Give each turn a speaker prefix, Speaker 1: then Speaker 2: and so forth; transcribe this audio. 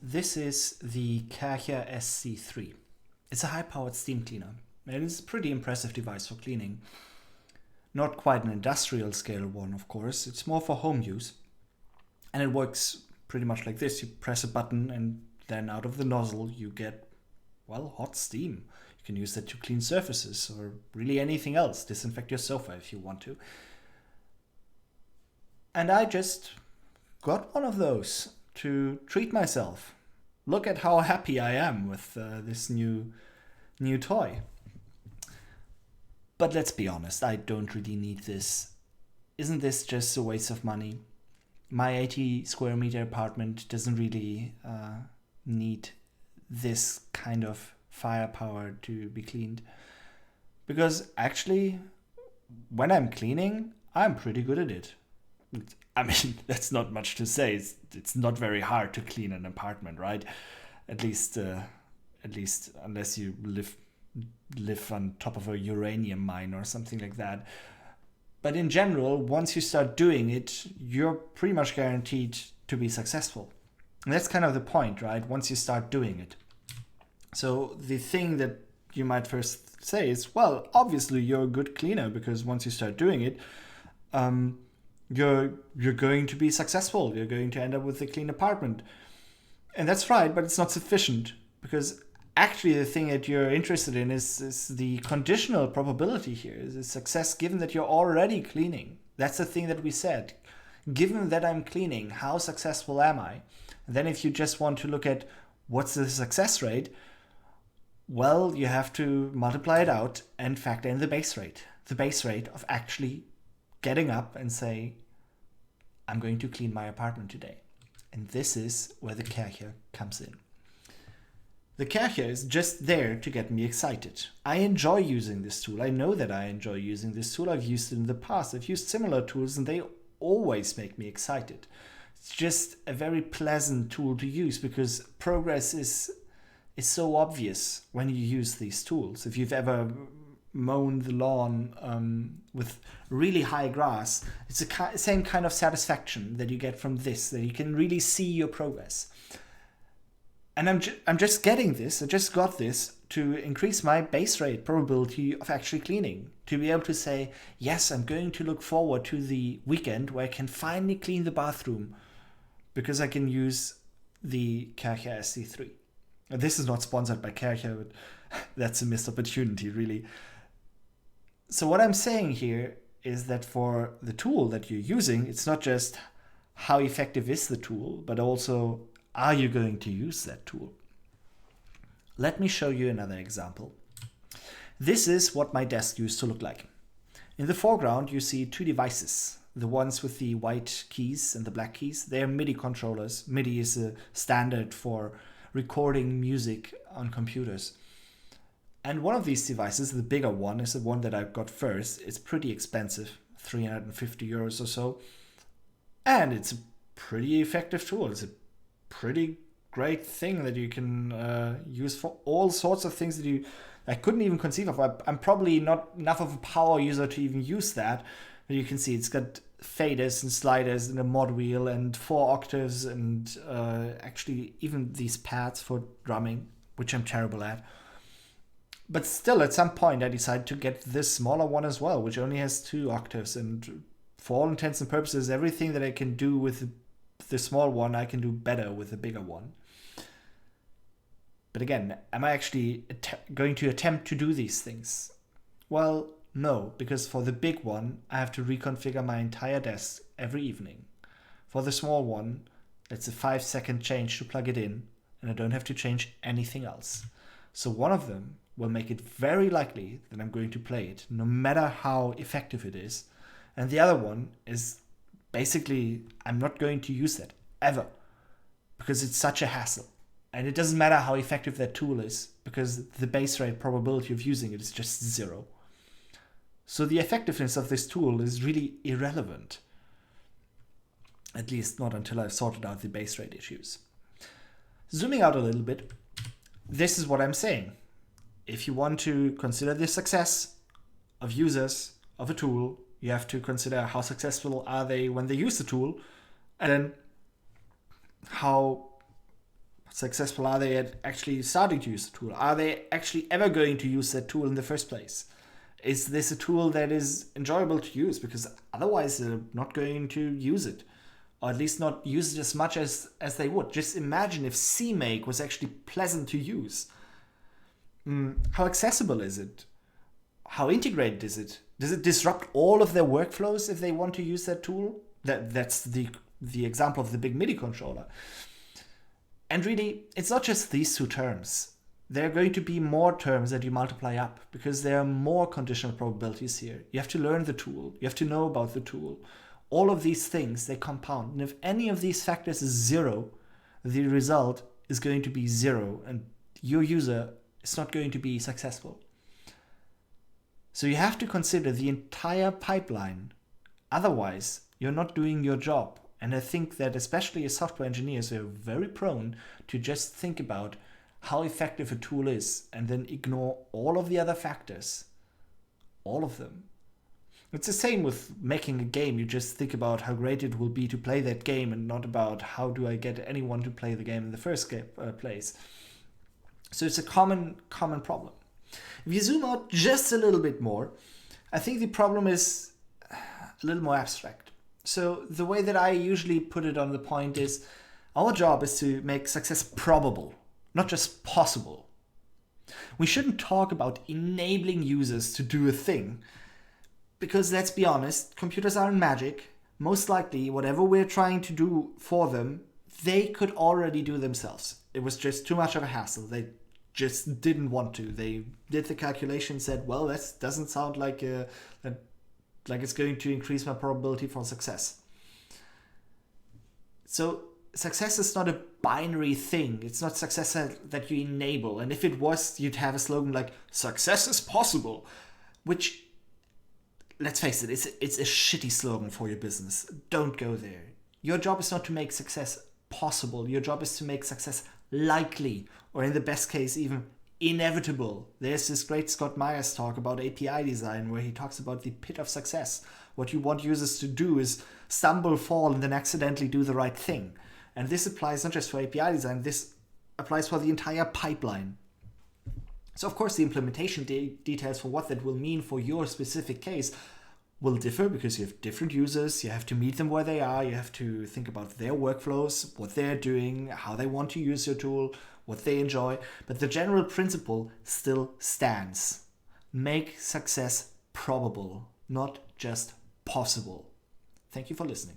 Speaker 1: This is the Kärcher SC3. It's a high-powered steam cleaner, and it's a pretty impressive device for cleaning. Not quite an industrial scale one, of course. It's more for home use. And it works pretty much like this. You press a button and then out of the nozzle you get, well, hot steam. You can use that to clean surfaces or really anything else. Disinfect your sofa if you want to. And I just got one of those to treat myself. Look at how happy I am with this new toy. But let's be honest, I don't really need this. Isn't this just a waste of money? My 80 square meter apartment doesn't really need this kind of firepower to be cleaned. Because actually, when I'm cleaning, I'm pretty good at it. I mean, that's not much to say. It's not very hard to clean an apartment, right? At least unless you live on top of a uranium mine or something like that. But in general, once you start doing it, you're pretty much guaranteed to be successful. And that's kind of the point, right? Once you start doing it. So the thing that you might first say is, well, obviously you're a good cleaner because once you start doing it, you're going to be successful. You're going to end up with a clean apartment. And that's right, but it's not sufficient because actually the thing that you're interested in is the conditional probability here, is success given that you're already cleaning. That's the thing that we said. Given that I'm cleaning, how successful am I? And then if you just want to look at what's the success rate, well, you have to multiply it out and factor in the base rate. The base rate of actually getting up and say, I'm going to clean my apartment today. And this is where the Kärcher comes in. The Kärcher is just there to get me excited. I enjoy using this tool. I know that I enjoy using this tool. I've used it in the past. I've used similar tools and they always make me excited. It's just a very pleasant tool to use because progress is so obvious when you use these tools. If you've ever mown the lawn with really high grass, it's the same kind of satisfaction that you get from this, that you can really see your progress. And I'm just getting this, I just got this to increase my base rate probability of actually cleaning. To be able to say, yes, I'm going to look forward to the weekend where I can finally clean the bathroom because I can use the Kärcher SC3. This is not sponsored by Kärcher, but that's a missed opportunity, really. So what I'm saying here is that for the tool that you're using, it's not just how effective is the tool, but also are you going to use that tool? Let me show you another example. This is what my desk used to look like. In the foreground, you see two devices. The ones with the white keys and the black keys, they're MIDI controllers. MIDI is a standard for recording music on computers. And one of these devices, the bigger one, is the one that I got first. It's pretty expensive, 350 euros or so. And it's a pretty effective tool. It's a pretty great thing that you can use for all sorts of things that I couldn't even conceive of. I'm probably not enough of a power user to even use that. But you can see it's got faders and sliders and a mod wheel and 4 octaves and actually even these pads for drumming, which I'm terrible at. But still, at some point, I decided to get this smaller one as well, which only has 2 octaves. And for all intents and purposes, everything that I can do with the small one, I can do better with the bigger one. But again, am I actually going to attempt to do these things? Well, no, because for the big one, I have to reconfigure my entire desk every evening. For the small one, it's a 5-second change to plug it in, and I don't have to change anything else. So one of them will make it very likely that I'm going to play it, no matter how effective it is. And the other one is basically, I'm not going to use that ever because it's such a hassle. And it doesn't matter how effective that tool is because the base rate probability of using it is just 0. So the effectiveness of this tool is really irrelevant. At least not until I've sorted out the base rate issues. Zooming out a little bit, this is what I'm saying. If you want to consider the success of users of a tool, you have to consider how successful are they when they use the tool, and then how successful are they at actually starting to use the tool? Are they actually ever going to use that tool in the first place? Is this a tool that is enjoyable to use? Because otherwise they're not going to use it. Or at least not use it as much as they would. Just imagine if CMake was actually pleasant to use. How accessible is it? How integrated is it? Does it disrupt all of their workflows if they want to use that tool? That's the example of the big MIDI controller. And really, it's not just these two terms. There are going to be more terms that you multiply up because there are more conditional probabilities here. You have to learn the tool. You have to know about the tool. All of these things, they compound. And if any of these factors is 0, the result is going to be 0. And your user is not going to be successful. So you have to consider the entire pipeline. Otherwise, you're not doing your job. And I think that especially as software engineers, we're very prone to just think about how effective a tool is and then ignore all of the other factors. All of them. It's the same with making a game. You just think about how great it will be to play that game and not about how do I get anyone to play the game in the first place. So it's a common problem. If you zoom out just a little bit more, I think the problem is a little more abstract. So the way that I usually put it on the point is our job is to make success probable, not just possible. We shouldn't talk about enabling users to do a thing. Because let's be honest, computers aren't magic. Most likely, whatever we're trying to do for them, they could already do themselves. It was just too much of a hassle. They just didn't want to. They did the calculation, said, well, that doesn't sound like it's going to increase my probability for success. So success is not a binary thing. It's not success that you enable. And if it was, you'd have a slogan like, success is possible, which, let's face it, it's a shitty slogan for your business. Don't go there. Your job is not to make success possible. Your job is to make success likely, or in the best case, even inevitable. There's this great Scott Myers talk about API design where he talks about the pit of success. What you want users to do is stumble, fall, and then accidentally do the right thing. And this applies not just for API design, this applies for the entire pipeline. So of course the implementation details for what that will mean for your specific case will differ because you have different users, you have to meet them where they are, you have to think about their workflows, what they're doing, how they want to use your tool, what they enjoy, but the general principle still stands. Make success probable, not just possible. Thank you for listening.